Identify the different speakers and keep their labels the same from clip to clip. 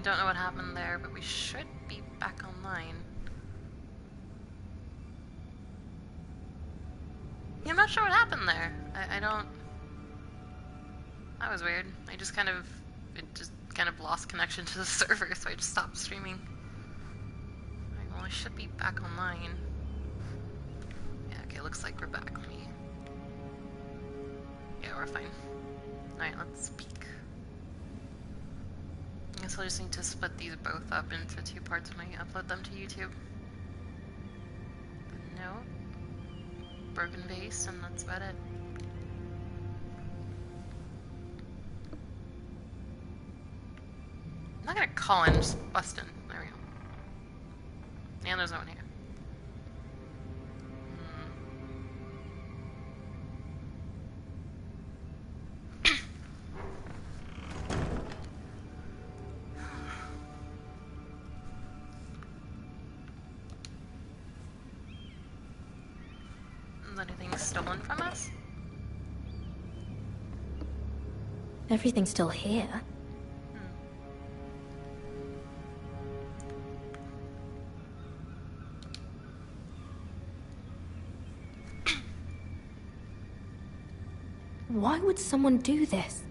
Speaker 1: don't know what happened there, but we should be back online. Yeah, I'm not sure what happened there. I don't... That was weird. It just kind of lost connection to the server, so I just stopped streaming. Alright, well, I should be back online. Yeah, okay, looks like we're back. Yeah, we're fine. Alright, let's speak. I guess I'll just need to split these both up into 2 parts when I upload them to YouTube. But no. Broken vase, and that's about it. I'm not gonna call in, just bust in. There we go. And there's no one here. Is anything stolen from us?
Speaker 2: Everything's still here. Why would someone do this?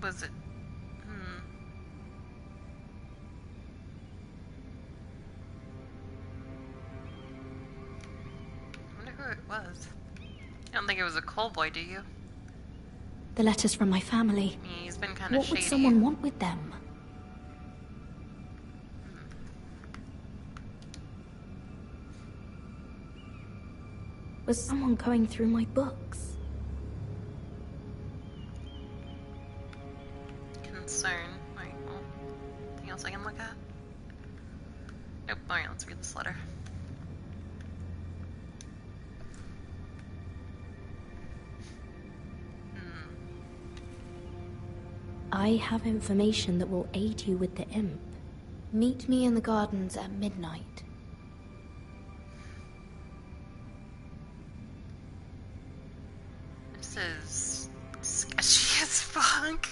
Speaker 1: Was it... I wonder who it was. You don't think it was a call boy, do you?
Speaker 2: The letters from my family.
Speaker 1: I mean, he's been kind of shady.
Speaker 2: What would someone want with them? Was someone going through my books?
Speaker 1: Concern. Alright, well, anything else I can look at? Nope, alright, let's read this letter.
Speaker 2: I have information that will aid you with the imp. Meet me in the gardens at midnight.
Speaker 1: This is sketchy as fuck.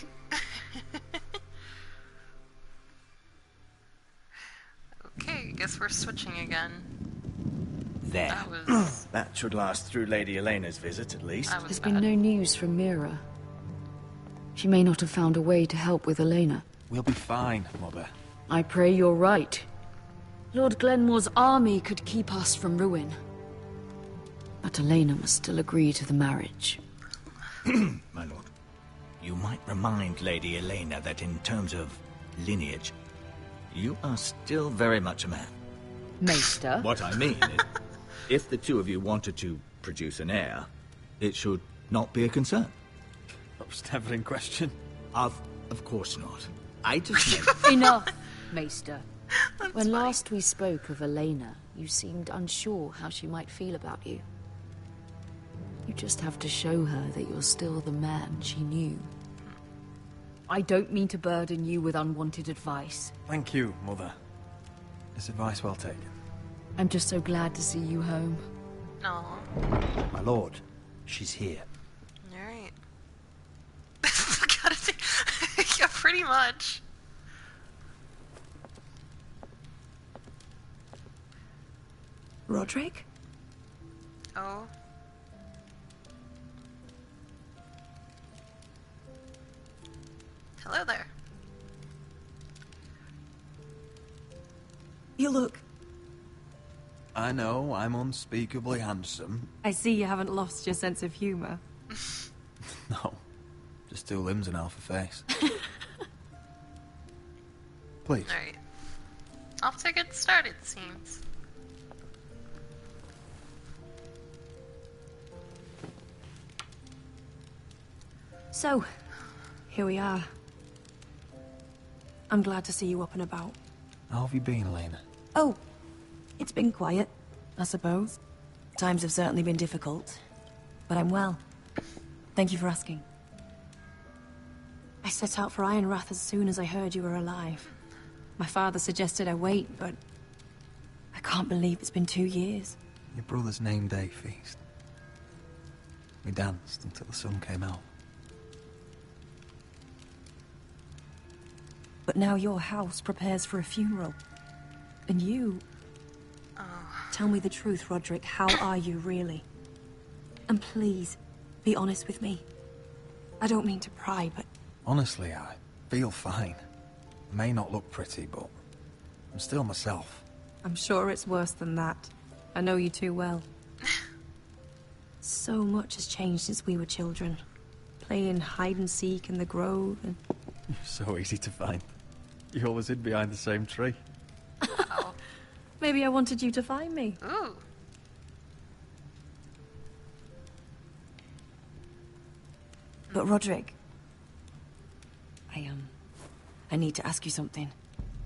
Speaker 1: Okay, I guess we're switching again.
Speaker 3: There.
Speaker 1: That was...
Speaker 3: That should last through Lady Elena's visit, at least.
Speaker 1: That was
Speaker 4: There's
Speaker 1: bad.
Speaker 4: been no news from Mira. She may not have found a way to help with Elena.
Speaker 5: We'll be fine, Mother.
Speaker 4: I pray you're right. Lord Glenmore's army could keep us from ruin. But Elena must still agree to the marriage.
Speaker 3: My lord, you might remind Lady Elena that in terms of lineage, you are still very much a man.
Speaker 4: Maester?
Speaker 3: What I mean is, if the two of you wanted to produce an heir, it should not be a concern.
Speaker 5: That was never in question.
Speaker 3: Of course not. I just meant...
Speaker 4: Enough, Maester.
Speaker 1: That's
Speaker 4: When
Speaker 1: funny.
Speaker 4: last we spoke of Elena, you seemed unsure how she might feel about you. You just have to show her that you're still the man she knew. I don't mean to burden you with unwanted advice.
Speaker 5: Thank you, Mother. This advice well taken.
Speaker 4: I'm just so glad to see you home.
Speaker 1: No.
Speaker 5: My lord, she's here.
Speaker 1: Alright. Gotta say, yeah, pretty much.
Speaker 6: Roderick?
Speaker 1: Oh. Hello there.
Speaker 6: You look...
Speaker 5: I know, I'm unspeakably handsome.
Speaker 6: I see you haven't lost your sense of humor.
Speaker 5: No, just 2 limbs and half a face. Please.
Speaker 1: Alright. Off to a good start, it seems.
Speaker 6: So, here we are. I'm glad to see you up and about.
Speaker 5: How have you been, Elena?
Speaker 6: Oh, it's been quiet, I suppose. Times have certainly been difficult, but I'm well. Thank you for asking. I set out for Ironrath as soon as I heard you were alive. My father suggested I wait, but I can't believe it's been 2 years.
Speaker 5: Your brother's name day feast. We danced until the sun came out.
Speaker 6: But now your house prepares for a funeral. And you...
Speaker 1: Oh.
Speaker 6: Tell me the truth, Roderick. How are you, really? And please, be honest with me. I don't mean to pry, but...
Speaker 5: Honestly, I feel fine. May not look pretty, but I'm still myself.
Speaker 6: I'm sure it's worse than that. I know you too well. So much has changed since we were children. Playing hide-and-seek in the grove and...
Speaker 5: You're so easy to find. You always hid behind the same tree.
Speaker 1: Wow.
Speaker 6: Maybe I wanted you to find me.
Speaker 1: Ooh.
Speaker 6: But Roderick... I need to ask you something.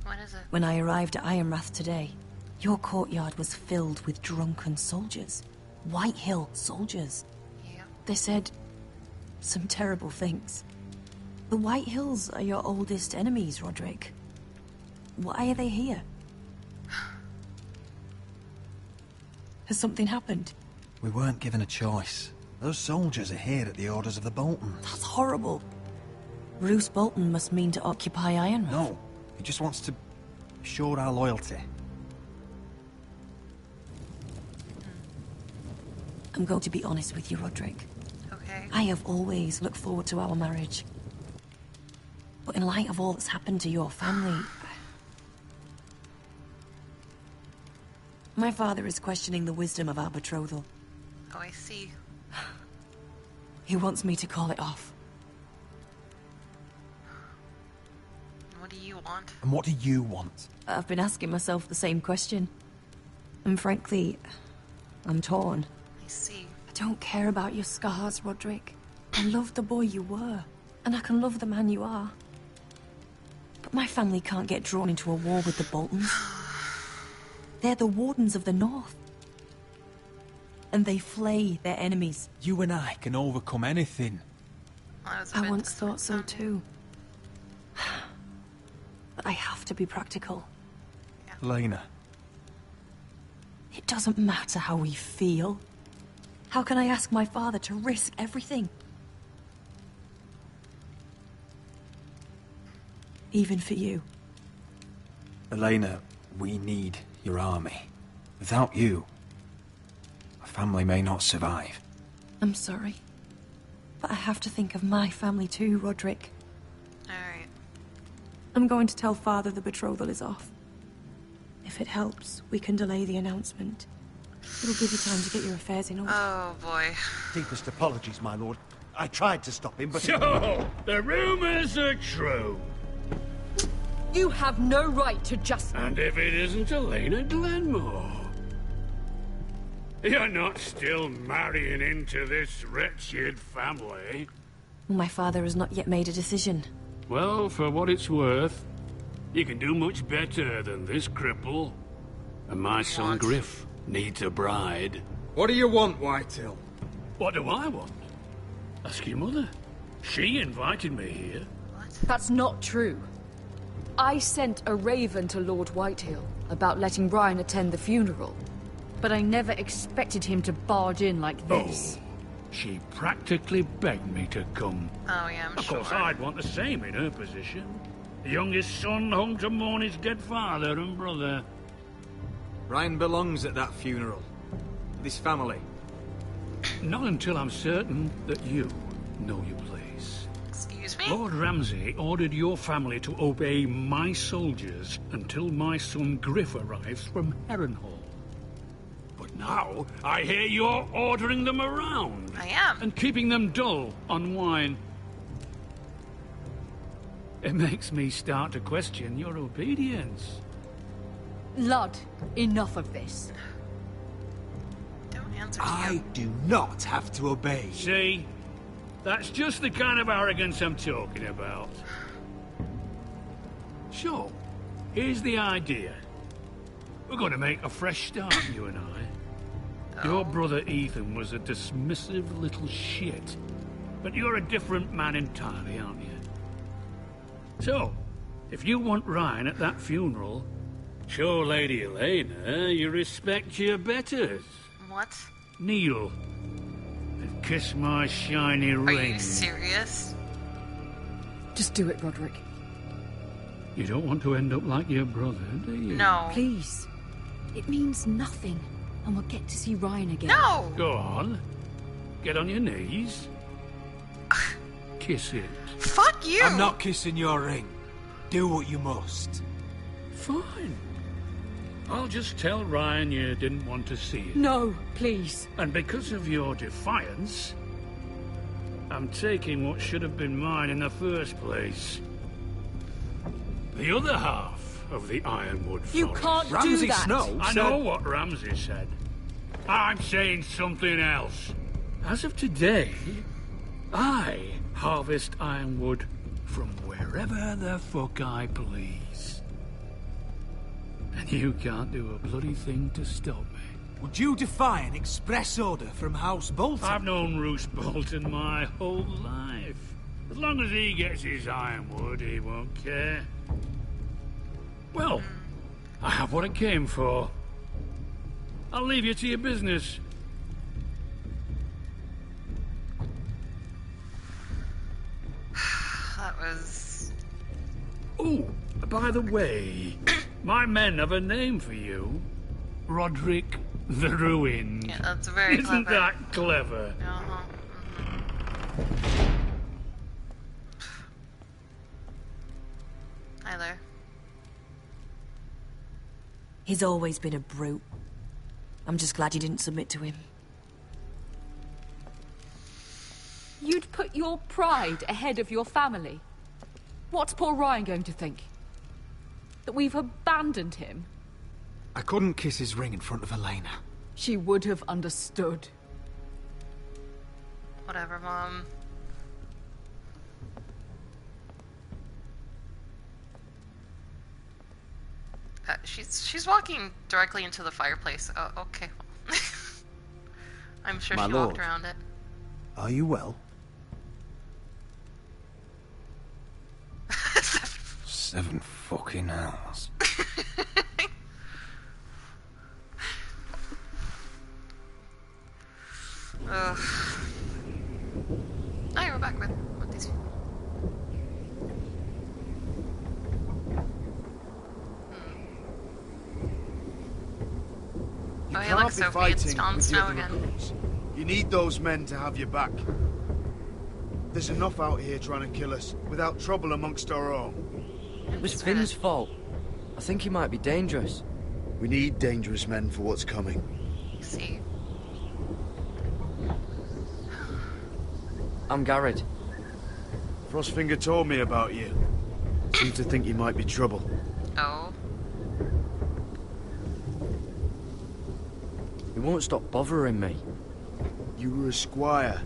Speaker 1: What is it?
Speaker 6: When I arrived at Ironrath today, your courtyard was filled with drunken soldiers. White Hill soldiers.
Speaker 1: Yeah.
Speaker 6: They said some terrible things. The White Hills are your oldest enemies, Roderick. Why are they here? Has something happened?
Speaker 5: We weren't given a choice. Those soldiers are here at the orders of the Boltons.
Speaker 6: That's horrible. Roose Bolton must mean to occupy Ironrath.
Speaker 5: No, he just wants to assure our loyalty.
Speaker 6: I'm going to be honest with you, Roderick.
Speaker 1: Okay.
Speaker 6: I have always looked forward to our marriage. But in light of all that's happened to your family... My father is questioning the wisdom of our betrothal.
Speaker 1: Oh, I see.
Speaker 6: He wants me to call it off.
Speaker 1: What do you want?
Speaker 5: And what do you want?
Speaker 6: I've been asking myself the same question. And frankly, I'm torn.
Speaker 1: I see.
Speaker 6: I don't care about your scars, Roderick. I love the boy you were, and I can love the man you are. But my family can't get drawn into a war with the Boltons. They're the Wardens of the North. And they flay their enemies.
Speaker 5: You and I can overcome anything.
Speaker 6: I once thought so too. But I have to be practical.
Speaker 5: Lena.
Speaker 6: It doesn't matter how we feel. How can I ask my father to risk everything? Even for you.
Speaker 5: Elena, we need your army. Without you, our family may not survive.
Speaker 6: I'm sorry. But I have to think of my family too, Roderick.
Speaker 1: Alright.
Speaker 6: I'm going to tell Father the betrothal is off. If it helps, we can delay the announcement. It'll give you time to get your affairs in order.
Speaker 1: Oh, boy.
Speaker 7: Deepest apologies, my lord. I tried to stop him, but...
Speaker 8: So, the rumors are true.
Speaker 4: You have no right to just...
Speaker 8: And if it isn't Elena Glenmore? You're not still marrying into this wretched family?
Speaker 6: My father has not yet made a decision.
Speaker 8: Well, for what it's worth, you can do much better than this cripple. And my son Griff needs a bride.
Speaker 9: What do you want, Whitehill?
Speaker 8: What do I want? Ask your mother. She invited me here.
Speaker 4: That's not true. I sent a raven to Lord Whitehill about letting Brian attend the funeral. But I never expected him to barge in like this.
Speaker 8: Oh, she practically begged me to come.
Speaker 1: Oh, yeah, I'm
Speaker 8: Of
Speaker 1: sure.
Speaker 8: course, I'd want the same in her position. The youngest son home to mourn his dead father and brother.
Speaker 9: Ryan belongs at that funeral. With his family.
Speaker 8: Not until I'm certain that you know your place.
Speaker 1: Excuse me?
Speaker 8: Lord Ramsay ordered your family to obey my soldiers until my son Griff arrives from Harrenhal. But now, I hear you're ordering them around.
Speaker 1: I am.
Speaker 8: And keeping them dull on wine. It makes me start to question your obedience.
Speaker 4: Lud, enough of this.
Speaker 1: Don't answer to
Speaker 7: I
Speaker 1: you.
Speaker 7: do not have to obey.
Speaker 8: See? That's just the kind of arrogance I'm talking about. So, here's the idea. We're going to make a fresh start, you and I. Your brother Ethan was a dismissive little shit. But you're a different man entirely, aren't you? So, if you want Ryan at that funeral, show Lady Elena you respect your betters.
Speaker 1: What?
Speaker 8: Kneel. And kiss my shiny
Speaker 1: Are
Speaker 8: ring.
Speaker 1: you serious?
Speaker 4: Just do it, Roderick.
Speaker 8: You don't want to end up like your brother, do you?
Speaker 1: No.
Speaker 4: Please. It means nothing, and we'll get to see Ryan again.
Speaker 1: No!
Speaker 8: Go on. Get on your knees. Kiss it.
Speaker 1: Fuck you!
Speaker 9: I'm not kissing your ring. Do what you must.
Speaker 8: Fine. I'll just tell Ryan you didn't want to see it.
Speaker 4: No, please.
Speaker 8: And because of your defiance, I'm taking what should have been mine in the first place. The other half of the Ironwood Forest.
Speaker 4: You can't do
Speaker 9: Ramsay
Speaker 4: that.
Speaker 9: Snow
Speaker 8: I
Speaker 9: said...
Speaker 8: know what Ramsay said. I'm saying something else. As of today, I harvest ironwood from wherever the fuck I please. And you can't do a bloody thing to stop me.
Speaker 9: Would you defy an express order from House Bolton?
Speaker 8: I've known Roose Bolton my whole life. As long as he gets his ironwood, he won't care. Well, I have what I came for. I'll leave you to your business.
Speaker 1: That was...
Speaker 8: Oh, by the way, my men have a name for you. Roderick the Ruined.
Speaker 1: Yeah, that's very
Speaker 8: Isn't
Speaker 1: clever.
Speaker 8: that clever?
Speaker 1: Uh-huh. Hi there.
Speaker 6: He's always been a brute. I'm just glad you didn't submit to him.
Speaker 4: You'd put your pride ahead of your family. What's poor Ryan going to think? That we've abandoned him?
Speaker 9: I couldn't kiss his ring in front of Elena.
Speaker 4: She would have understood.
Speaker 1: Whatever, Mom. She's walking directly into the fireplace. Oh, okay. I'm sure
Speaker 7: My
Speaker 1: she
Speaker 7: lord.
Speaker 1: walked around it.
Speaker 7: Are you well?
Speaker 5: 7 fucking hours.
Speaker 1: Ugh. Oh, we're back with these people.
Speaker 7: You
Speaker 1: Oh, hey,
Speaker 7: can't
Speaker 1: look,
Speaker 7: be
Speaker 1: Sophie, it's
Speaker 7: fighting
Speaker 1: Jon
Speaker 7: with the
Speaker 1: Snow
Speaker 7: other
Speaker 1: again.
Speaker 7: recruits. You need those men to have your back. There's enough out here trying to kill us without trouble amongst our own.
Speaker 10: It was Finn's fault. I think he might be dangerous.
Speaker 7: We need dangerous men for what's coming.
Speaker 1: See.
Speaker 10: I'm Garrett.
Speaker 7: Frostfinger told me about you. Seemed to think you might be trouble.
Speaker 1: Oh.
Speaker 10: He won't stop bothering me.
Speaker 7: You were a squire.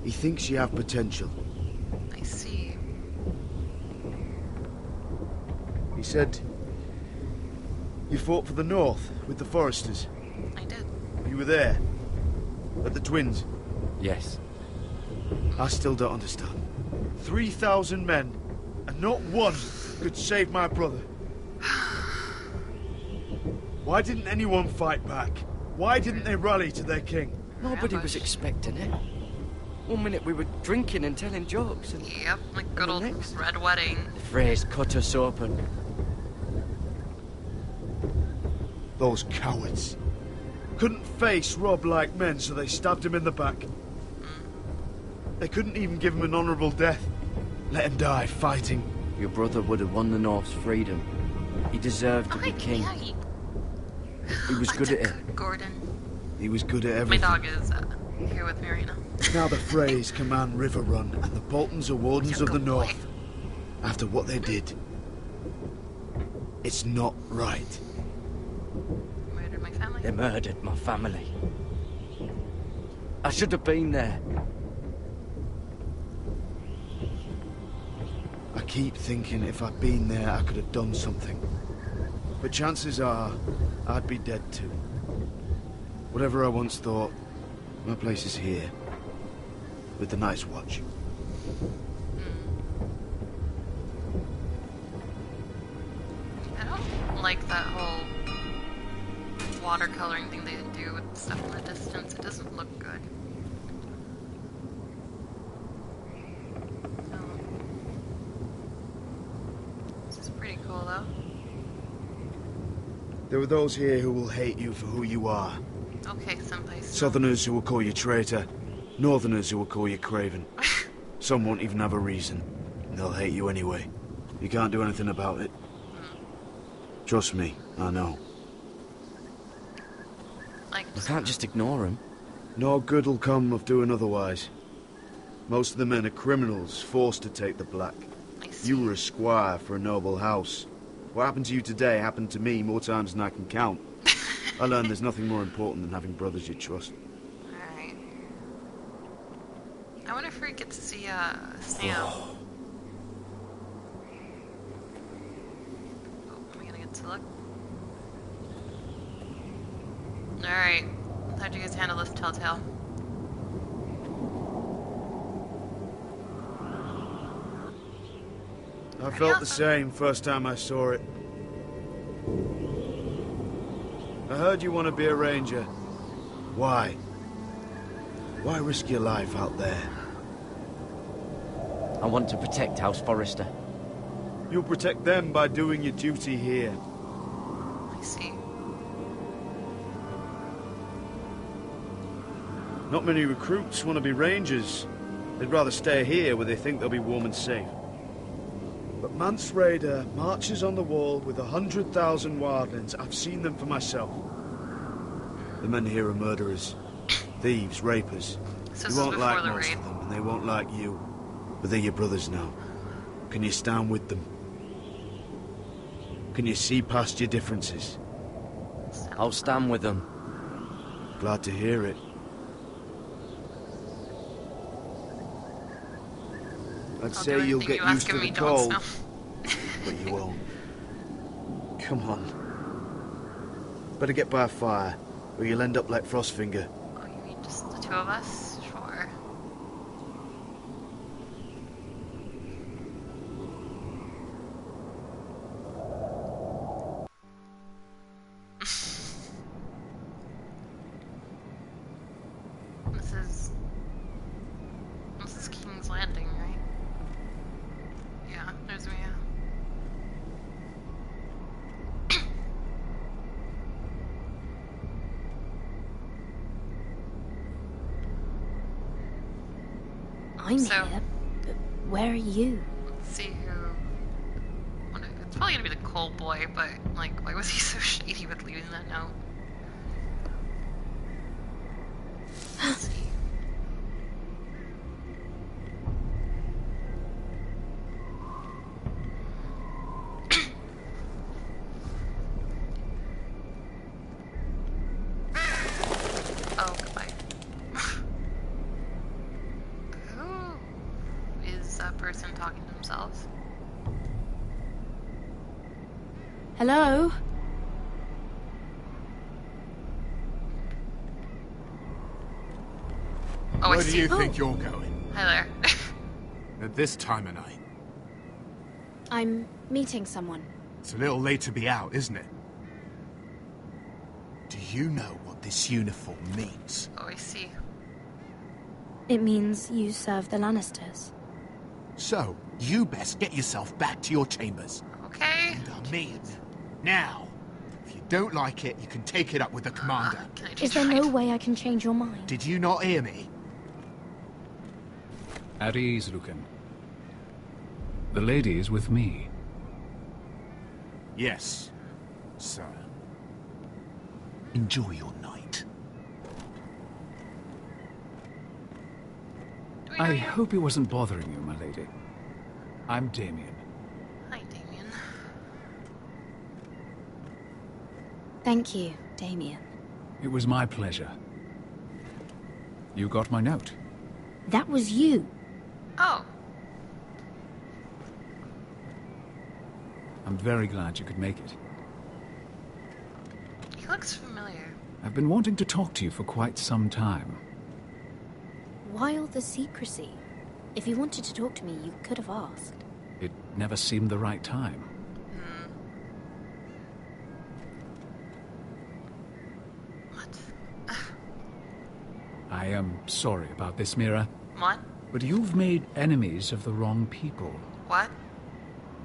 Speaker 7: He thinks you have potential.
Speaker 1: I see.
Speaker 7: He said you fought for the North with the Foresters.
Speaker 1: I did.
Speaker 7: You were there. At the Twins.
Speaker 10: Yes.
Speaker 7: I still don't understand. 3,000 men, and not one could save my brother. Why didn't anyone fight back? Why didn't they rally to their king?
Speaker 10: Nobody was expecting it. One minute we were drinking and telling jokes, and
Speaker 1: Yep, like good
Speaker 10: the
Speaker 1: old
Speaker 10: next?
Speaker 1: red wedding.
Speaker 10: the phrase cut us open.
Speaker 7: Those cowards. Couldn't face Rob like men, so they stabbed him in the back. They couldn't even give him an honourable death. Let him die fighting.
Speaker 10: Your brother would have won the North's freedom. He deserved to be king.
Speaker 1: Yeah,
Speaker 10: He was good at it.
Speaker 1: Gordon.
Speaker 7: He was good at
Speaker 1: My
Speaker 7: everything.
Speaker 1: dog is here with me right now.
Speaker 7: Now the Freys command River Run, and the Boltons are wardens of the
Speaker 1: Good boy.
Speaker 7: North. After what they did, it's not right.
Speaker 1: Murdered my family.
Speaker 10: They murdered my family. I should have been there.
Speaker 7: I keep thinking if I'd been there, I could have done something. But chances are, I'd be dead too. Whatever I once thought, my place is here. With the Night's Watch.
Speaker 1: I don't like that whole watercoloring thing they do with stuff in the distance. It doesn't look good.
Speaker 7: There are those here who will hate you for who you are.
Speaker 1: Okay, senpai.
Speaker 7: Southerners who will call you traitor. Northerners who will call you craven. Some won't even have a reason. And they'll hate you anyway. You can't do anything about it. Trust me, I know.
Speaker 10: We can't just ignore him.
Speaker 7: No good will come of doing otherwise. Most of the men are criminals, forced to take the black. You were a squire for a noble house. What happened to you today happened to me more times than I can count. I learned there's nothing more important than having brothers you trust.
Speaker 1: Alright. I wonder if we get to see, Sam. Oh, am I gonna get to look? Alright. How'd you guys handle this, Telltale?
Speaker 7: I felt the same first time I saw it. I heard you want to be a ranger. Why? Why risk your life out there?
Speaker 10: I want to protect House Forrester.
Speaker 7: You'll protect them by doing your duty here.
Speaker 1: I see.
Speaker 7: Not many recruits want to be rangers. They'd rather stay here where they think they'll be warm and safe. But Mance Raider marches on the wall with 100,000 wildlings. I've seen them for myself. The men here are murderers, thieves, rapers.
Speaker 1: So
Speaker 7: you won't like most of them, and they won't like you. But they're your brothers now. Can you stand with them? Can you see past your differences?
Speaker 10: I'll stand with them.
Speaker 7: Glad to hear it. I'd say you'll get used to the cold, but you won't. Come on. Better get by a fire, or you'll end up like Frostfinger.
Speaker 1: Oh, you mean just the two of us? Sure. This is King's Landing, right? Yeah, there's Mia.
Speaker 2: I'm here, but where are you?
Speaker 1: Let's see who... It's probably gonna be the coal boy, but, like, why was he so shady with leaving that note? Let's see. Oh, goodbye. Who is that person talking to themselves?
Speaker 2: Hello?
Speaker 1: Oh,
Speaker 11: Where do you think you're going?
Speaker 1: Hi there.
Speaker 11: At this time of night?
Speaker 2: I'm meeting someone.
Speaker 11: It's a little late to be out, isn't it? Do you know what this uniform means?
Speaker 1: Oh, I see.
Speaker 2: It means you serve the Lannisters.
Speaker 11: So, you best get yourself back to your chambers.
Speaker 1: Okay.
Speaker 11: And I mean, now. If you don't like it, you can take it up with the commander.
Speaker 2: Is there no way I can change your mind?
Speaker 11: Did you not hear me?
Speaker 12: At ease, Lucan. The lady is with me.
Speaker 11: Yes, sir. Enjoy your night.
Speaker 12: I hope he wasn't bothering you, my lady. I'm Damien.
Speaker 1: Hi, Damien.
Speaker 2: Thank you, Damien.
Speaker 12: It was my pleasure. You got my note.
Speaker 2: That was you.
Speaker 1: Oh.
Speaker 12: I'm very glad you could make it.
Speaker 1: He looks familiar.
Speaker 12: I've been wanting to talk to you for quite some time.
Speaker 2: Why all the secrecy? If you wanted to talk to me, you could have asked.
Speaker 12: It never seemed the right time.
Speaker 1: What?
Speaker 12: I am sorry about this, Mira.
Speaker 1: What?
Speaker 12: But you've made enemies of the wrong people.
Speaker 1: What?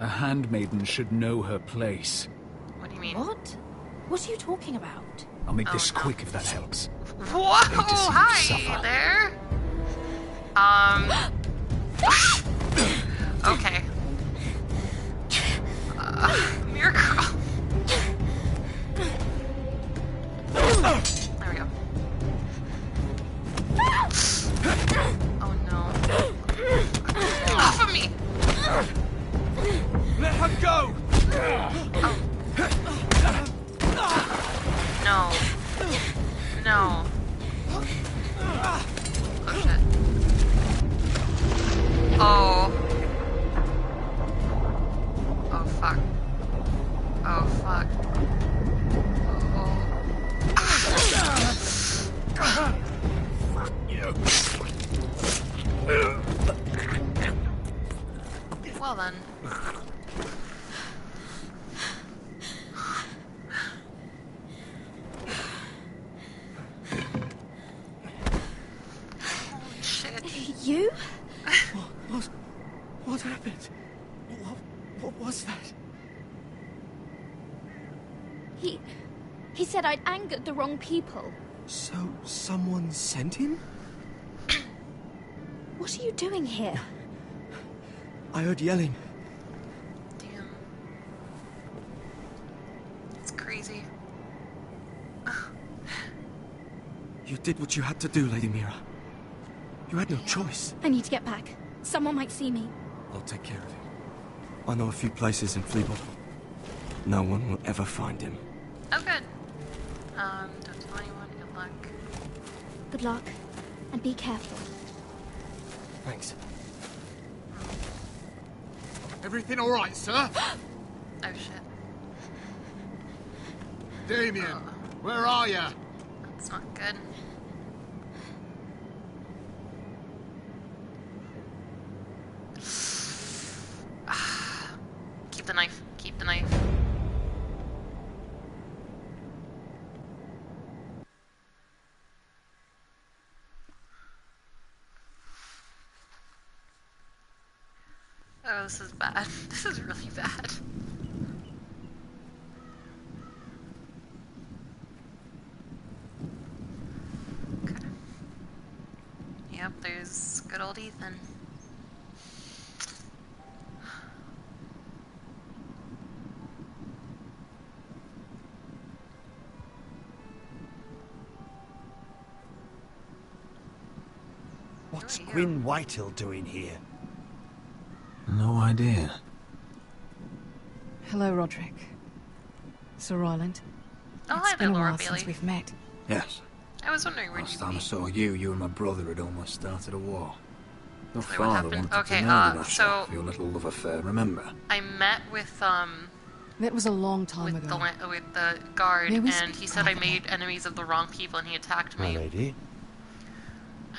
Speaker 12: A handmaiden should know her place.
Speaker 1: What do you mean?
Speaker 2: What? What are you talking about?
Speaker 12: I'll make this quick if that helps.
Speaker 1: Whoa! Hi there. Okay. Miracle. There we go. Oh no. Off of me!
Speaker 9: Let her go!
Speaker 1: Oh. No. No. Oh shit. Oh. Oh fuck. Oh fuck. Well then. Holy shit.
Speaker 2: You?
Speaker 10: What happened? What was that?
Speaker 2: He said I'd angered the wrong people.
Speaker 10: So, someone sent him?
Speaker 2: What are you doing here?
Speaker 10: I heard yelling.
Speaker 1: Damn. It's crazy.
Speaker 10: You did what you had to do, Lady Mira. You had no choice.
Speaker 2: I need to get back. Someone might see me.
Speaker 10: I'll take care of him. I know a few places in Fleabottle. No one will ever find him.
Speaker 1: Oh good. Don't tell anyone. Good luck.
Speaker 2: Good luck. And be careful.
Speaker 10: Thanks.
Speaker 11: Everything all right, sir?
Speaker 1: Oh shit.
Speaker 11: Damien, where are you?
Speaker 1: That's not good. Keep the knife. Keep the knife. Oh, this is bad. This is really bad. Okay. Yep, there's good old Ethan.
Speaker 13: What's Gwyn Whitehill doing here?
Speaker 3: No idea.
Speaker 6: Hello, Roderick. Sir Roland.
Speaker 1: Oh,
Speaker 6: It's
Speaker 1: hi
Speaker 6: been
Speaker 1: there,
Speaker 6: a
Speaker 1: Laura
Speaker 6: while
Speaker 1: Bailey.
Speaker 6: since we've met.
Speaker 3: Yes.
Speaker 1: I was wondering where
Speaker 3: Last
Speaker 1: you'd
Speaker 3: time I
Speaker 1: be.
Speaker 3: saw you and my brother had almost started a war. Your
Speaker 1: So what
Speaker 3: father
Speaker 1: happened?
Speaker 3: wanted
Speaker 1: Okay,
Speaker 3: to murder us
Speaker 1: so-
Speaker 3: for your little love affair, remember?
Speaker 1: I met with
Speaker 6: That was a long time
Speaker 1: with
Speaker 6: ago.
Speaker 1: with the guard,
Speaker 6: May we
Speaker 1: and
Speaker 6: speak
Speaker 1: he said I
Speaker 6: privately?
Speaker 1: made enemies of the wrong people, and he attacked
Speaker 13: My
Speaker 1: me.
Speaker 13: lady.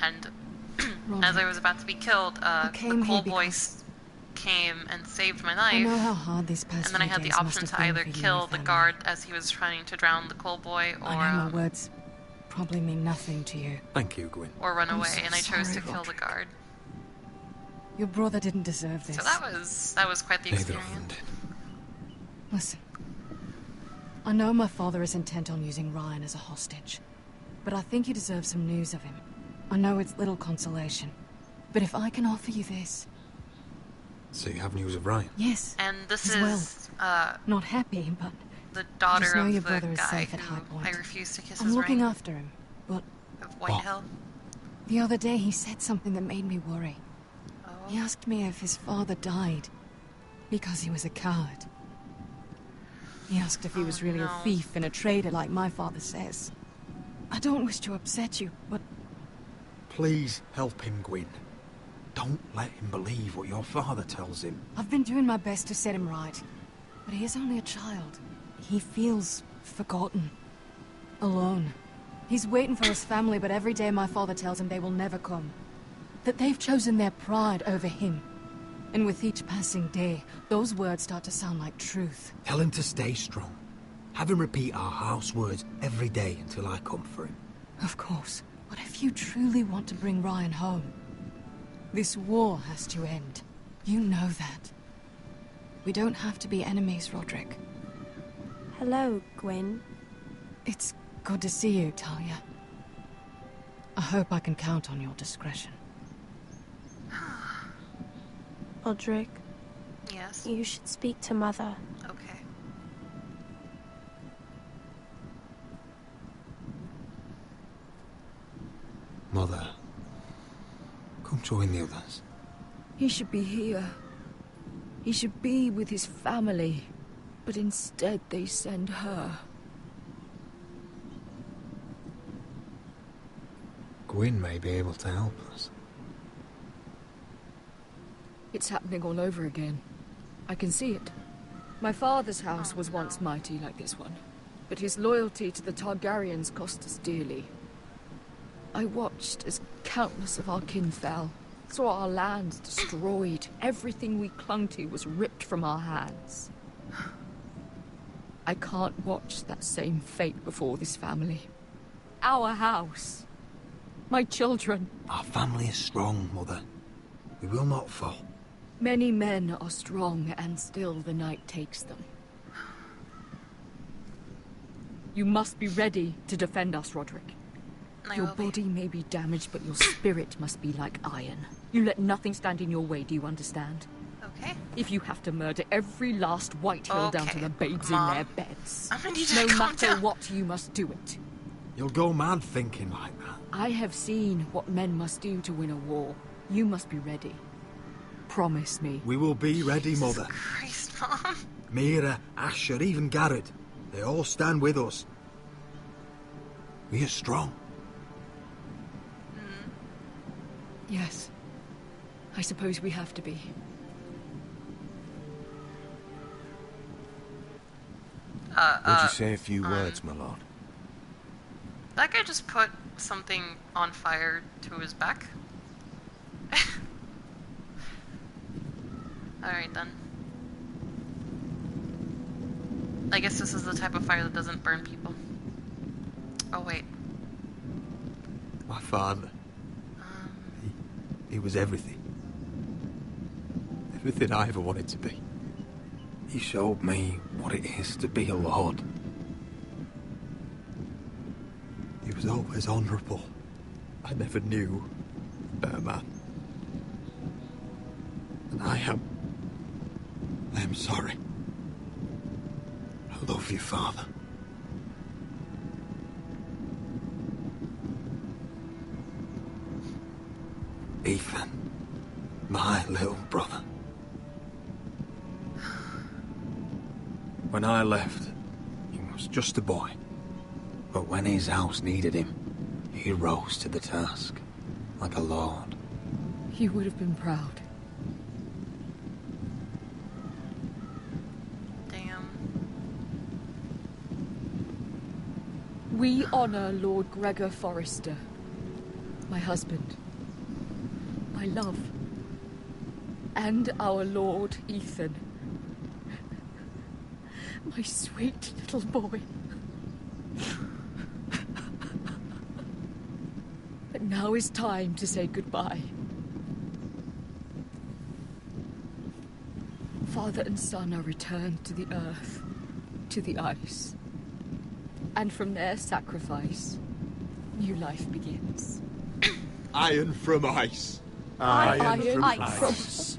Speaker 1: And as I
Speaker 6: Roderick,
Speaker 1: was about to be killed, the
Speaker 6: came here
Speaker 1: coal
Speaker 6: because-
Speaker 1: boys came and saved my
Speaker 6: I know
Speaker 1: knife.
Speaker 6: how hard these past
Speaker 1: And then I
Speaker 6: few
Speaker 1: had the
Speaker 6: days must
Speaker 1: option
Speaker 6: have
Speaker 1: to
Speaker 6: been
Speaker 1: either
Speaker 6: for you and
Speaker 1: kill
Speaker 6: your
Speaker 1: the
Speaker 6: family.
Speaker 1: guard as he was trying to drown the coal boy, or
Speaker 6: I know my words probably mean nothing to you.
Speaker 3: Thank you, Gwyn.
Speaker 1: or run
Speaker 6: I'm
Speaker 1: away,
Speaker 6: so
Speaker 1: and I chose to
Speaker 6: sorry,
Speaker 1: kill the
Speaker 6: Roderick.
Speaker 1: guard.
Speaker 6: Your brother didn't deserve this.
Speaker 1: So that was quite the
Speaker 3: Neither of them
Speaker 1: experience.
Speaker 3: did.
Speaker 6: Listen. I know my father is intent on using Ryan as a hostage, but I think you deserve some news of him. I know it's little consolation, but if I can offer you this...
Speaker 3: So you have news of Ryan?
Speaker 6: Yes,
Speaker 1: And this
Speaker 6: as well.
Speaker 1: is
Speaker 6: Not happy, but
Speaker 1: the daughter
Speaker 6: just know
Speaker 1: of
Speaker 6: your
Speaker 1: the
Speaker 6: brother is
Speaker 1: guy
Speaker 6: safe at
Speaker 1: who
Speaker 6: High Point.
Speaker 1: I refused to kiss
Speaker 6: I'm
Speaker 1: his
Speaker 6: looking
Speaker 1: ring
Speaker 6: after him. But
Speaker 1: of Whitehill.
Speaker 6: the other day he said something that made me worry.
Speaker 1: Oh.
Speaker 6: He asked me if his father died because he was a coward. He asked if he was really
Speaker 1: no.
Speaker 6: a thief and a traitor like my father says. I don't wish to upset you, but
Speaker 3: Please help him, Gwyn. Don't let him believe what your father tells him.
Speaker 6: I've been doing my best to set him right. But he is only a child. He feels forgotten. Alone. He's waiting for his family, but every day my father tells him they will never come. That they've chosen their pride over him. And with each passing day, those words start to sound like truth.
Speaker 3: Tell him to stay strong. Have him repeat our house words every day until I come for him.
Speaker 6: Of course. But if you truly want to bring Ryan home, this war has to end. You know that. We don't have to be enemies, Roderick.
Speaker 14: Hello, Gwyn.
Speaker 6: It's good to see you, Talia. I hope I can count on your discretion.
Speaker 14: Roderick.
Speaker 1: Yes?
Speaker 14: You should speak to Mother.
Speaker 1: Okay.
Speaker 5: Mother, come join the others.
Speaker 4: He should be here. He should be with his family. But instead they send her.
Speaker 5: Gwyn may be able to help us.
Speaker 4: It's happening all over again. I can see it. My father's house was once mighty like this one, but his loyalty to the Targaryens cost us dearly. I watched as countless of our kin fell, saw our lands destroyed, everything we clung to was ripped from our hands. I can't watch that same fate before this family. Our house. My children.
Speaker 5: Our family is strong, Mother. We will not fall.
Speaker 4: Many men are strong, and still the night takes them. You must be ready to defend us, Roderick. Your body may be damaged, but your spirit must be like iron. You let nothing stand in your way, do you understand?
Speaker 1: Okay.
Speaker 4: If you have to murder every last Whitehill down to the babes in their beds,
Speaker 1: I'm gonna need you
Speaker 4: no
Speaker 1: to calm
Speaker 4: matter
Speaker 1: down.
Speaker 4: what, you must do it.
Speaker 5: You'll go mad thinking like that.
Speaker 4: I have seen what men must do to win a war. You must be ready. Promise me.
Speaker 5: We will be ready, Mother.
Speaker 1: Christ, Mom.
Speaker 5: Mira, Asher, even Garrett. They all stand with us. We are strong.
Speaker 4: Yes. I suppose we have to be.
Speaker 13: Would you say a few words, my lord?
Speaker 1: That guy just put something on fire to his back. Alright then. I guess this is the type of fire that doesn't burn people. Oh wait.
Speaker 5: My father. He was everything. Everything I ever wanted to be. He showed me what it is to be a lord. He was always honourable. I never knew a better man. And I am sorry. I love you, Father. Ethan, my little brother. When I left, he was just a boy. But when his house needed him, he rose to the task, like a lord.
Speaker 4: He would have been proud.
Speaker 1: Damn.
Speaker 4: We honor Lord Gregor Forrester, my husband, my love, and our Lord Ethan, my sweet little boy. But now is time to say goodbye. Father and son are returned to the earth, to the ice. And from their sacrifice, new life begins.
Speaker 7: Iron from ice.
Speaker 4: Iron from
Speaker 7: ice.
Speaker 4: ice.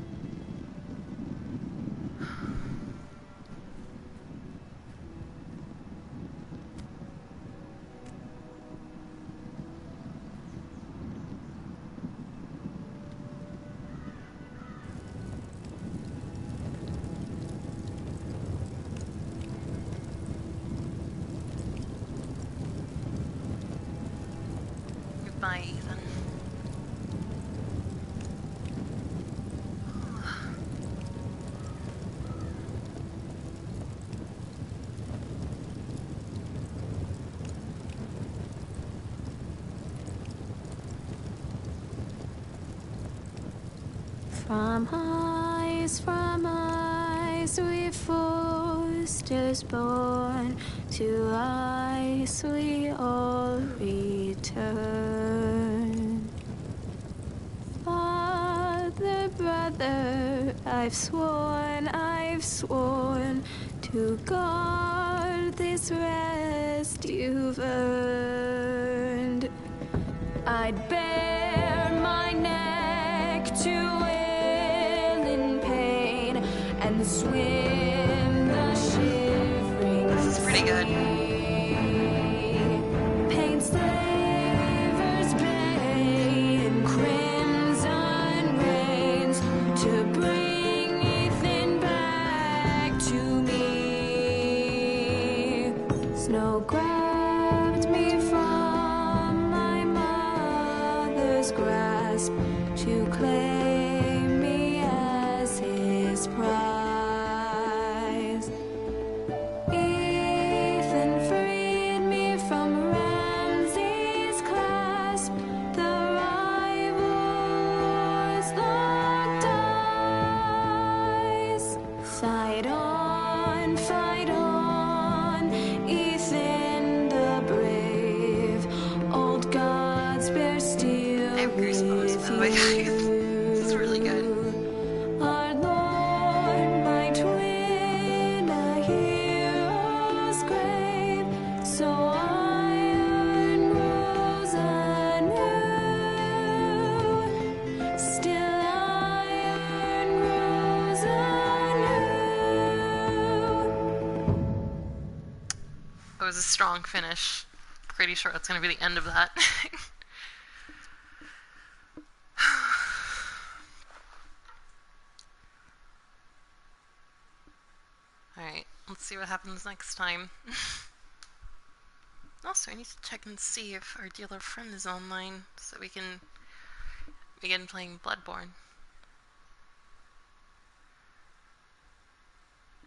Speaker 1: Goodbye, Ethan.
Speaker 2: From ice, we foresters born, to ice we all return. Father, brother, I've sworn
Speaker 14: to guard this rest you've earned. I'd bare my neck to wail in pain and swim the shivering.
Speaker 1: This is pretty good.
Speaker 14: Paint slavers bay in crimson rains to bring Ethan back to me. Snow grabbed me from my mother's grasp to claim me as his prize. Ethan freed me from Ramsay's clasp. The rivals locked eyes. Fight on, Ethan the brave. Old gods bear steel.
Speaker 1: I have goosebumps, by the way, guys. This is really good.
Speaker 14: Our Lord, my twin, a hero's grave, so iron rose anew, still iron rose anew.
Speaker 1: It was a strong finish. Pretty sure that's going to be the end of that. Alright, let's see what happens next time. Also, I need to check and see if our dealer friend is online so we can begin playing Bloodborne.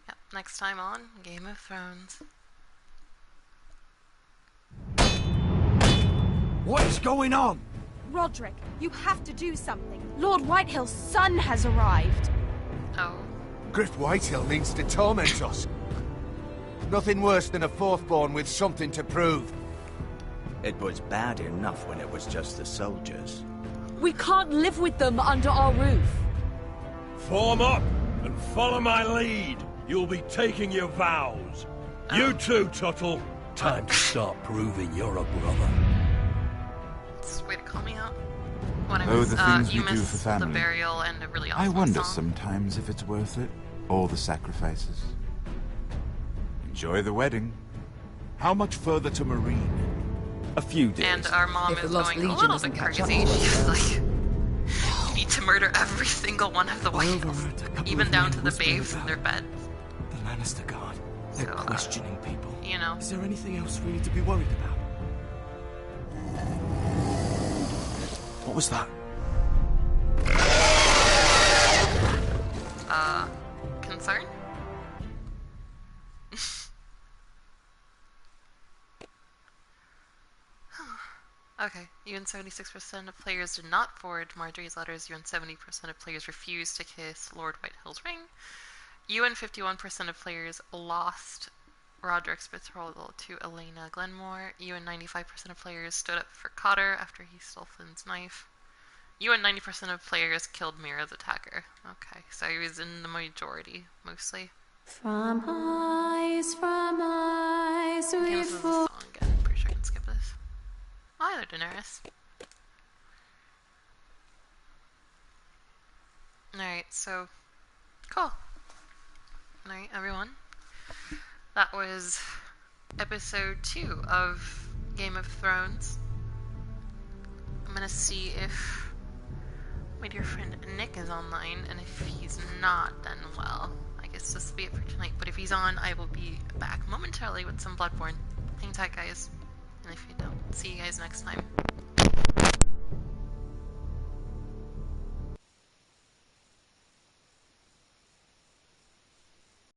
Speaker 1: Yep, next time on Game of Thrones.
Speaker 3: What is going on?
Speaker 15: Roderick, you have to do something. Lord Whitehill's son has arrived.
Speaker 1: Oh.
Speaker 11: Griff Whitehill means to torment us. Nothing worse than a fourthborn with something to prove.
Speaker 3: It was bad enough when it was just the soldiers.
Speaker 4: We can't live with them under our roof.
Speaker 16: Form up and follow my lead. You'll be taking your vows. You too, Tuttle. Time to start proving you're a brother.
Speaker 1: It's a way to call me out. When I
Speaker 17: Oh,
Speaker 1: was,
Speaker 17: the things
Speaker 1: you
Speaker 17: we do
Speaker 1: missed
Speaker 17: for family.
Speaker 1: the burial and a really awesome
Speaker 17: I wonder
Speaker 1: song.
Speaker 17: sometimes if it's worth it. All the sacrifices. Enjoy the wedding. How much further to Marine?
Speaker 10: A few days.
Speaker 1: And our mom
Speaker 4: If
Speaker 1: is
Speaker 4: the Lost
Speaker 1: going a
Speaker 4: Legion
Speaker 1: little
Speaker 4: doesn't
Speaker 1: bit
Speaker 4: catch up
Speaker 1: crazy.
Speaker 4: to us,
Speaker 1: She's like, you need to murder every single one of the Whitehills, even down to the babes in their bed.
Speaker 10: The Lannister Guard. They're
Speaker 1: So,
Speaker 10: questioning people.
Speaker 1: You know.
Speaker 10: Is there anything else we need to be worried about? What was that?
Speaker 1: Concern? Okay, you and 76% of players did not forward Marjorie's letters. You and 70% of players refused to kiss Lord Whitehill's ring. You and 51% of players lost Roderick's betrothal to Elena Glenmore. You and 95% of players stood up for Cotter after he stole Flynn's knife. You and 90% of players killed Mira's attacker. Okay, so he was in the majority, mostly.
Speaker 14: From eyes
Speaker 1: Okay, this is the song again. I'm pretty sure I can skip this. Oh, hi there, Daenerys. Alright, so... Cool. Alright, everyone. That was episode 2 of Game of Thrones. I'm gonna see if my dear friend Nick is online, and if he's not, then well, I guess this will be it for tonight. But if he's on, I will be back momentarily with some Bloodborne. Hang tight, guys. And if you don't, see you guys next time.